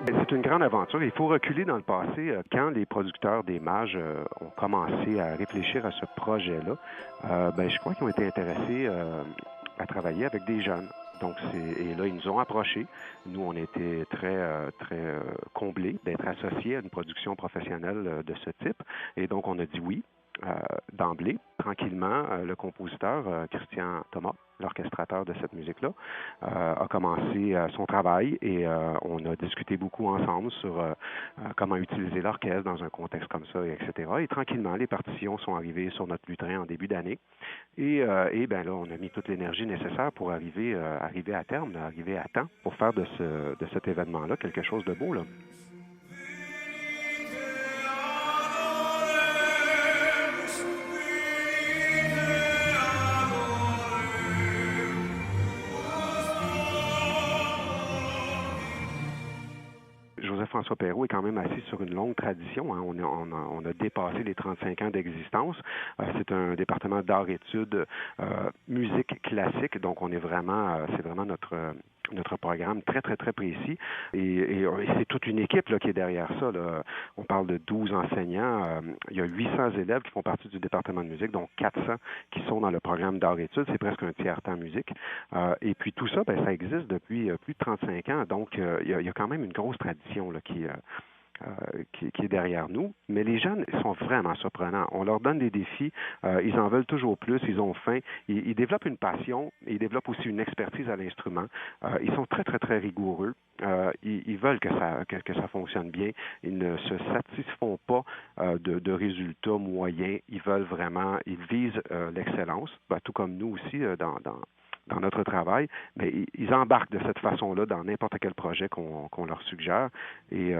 C'est une grande aventure. Il faut reculer dans le passé. Quand les producteurs des Mages ont commencé à réfléchir à ce projet-là, je crois qu'ils ont été intéressés à travailler avec des jeunes. Donc, et là, ils nous ont approchés. Nous, on était très comblés d'être associés à une production professionnelle de ce type. Et donc, on a dit oui. D'emblée, tranquillement, le compositeur Christian Thomas, l'orchestrateur de cette musique-là, a commencé son travail et on a discuté beaucoup ensemble sur comment utiliser l'orchestre dans un contexte comme ça, etc. Et tranquillement, les partitions sont arrivées sur notre lutrin en début d'année. Et là, on a mis toute l'énergie nécessaire pour arriver à terme, arriver à temps pour faire de cet événement-là quelque chose de beau, là. Joseph-François Perrault est quand même assis sur une longue tradition. Hein. On a dépassé les 35 ans d'existence. C'est un département d'art-études, musique classique, donc on est vraiment, c'est vraiment notre programme très, très, très précis. Et c'est toute une équipe là, qui est derrière ça. Là. On parle de 12 enseignants. Il y a 800 élèves qui font partie du département de musique, donc 400 qui sont dans le programme d'art-études. C'est presque un tiers-temps musique. Et puis tout ça, ça existe depuis plus de 35 ans. Donc, il y a quand même une grosse tradition là, qui est derrière nous. Mais les jeunes sont vraiment surprenants. On leur donne des défis. Ils en veulent toujours plus. Ils ont faim. Ils développent une passion. Ils développent aussi une expertise à l'instrument. Ils sont très, très, très rigoureux. Ils veulent que ça fonctionne bien. Ils ne se satisfont pas de résultats moyens. Ils veulent vraiment, ils visent l'excellence, tout comme nous aussi dans notre travail, mais ils embarquent de cette façon-là dans n'importe quel projet qu'on leur suggère. Et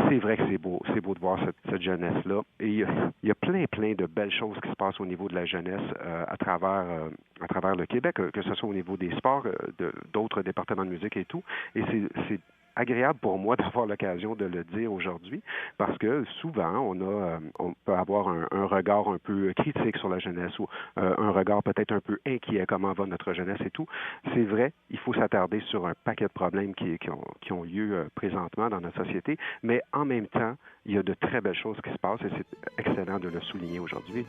c'est vrai que c'est beau de voir cette jeunesse-là. Et il y a plein de belles choses qui se passent au niveau de la jeunesse à travers le Québec, que ce soit au niveau des sports, d'autres départements de musique et tout. Et c'est agréable pour moi d'avoir l'occasion de le dire aujourd'hui parce que souvent, on peut avoir un regard un peu critique sur la jeunesse ou un regard peut-être un peu inquiet, comment va notre jeunesse et tout. C'est vrai, il faut s'attarder sur un paquet de problèmes qui ont lieu présentement dans notre société, mais en même temps, il y a de très belles choses qui se passent et c'est excellent de le souligner aujourd'hui.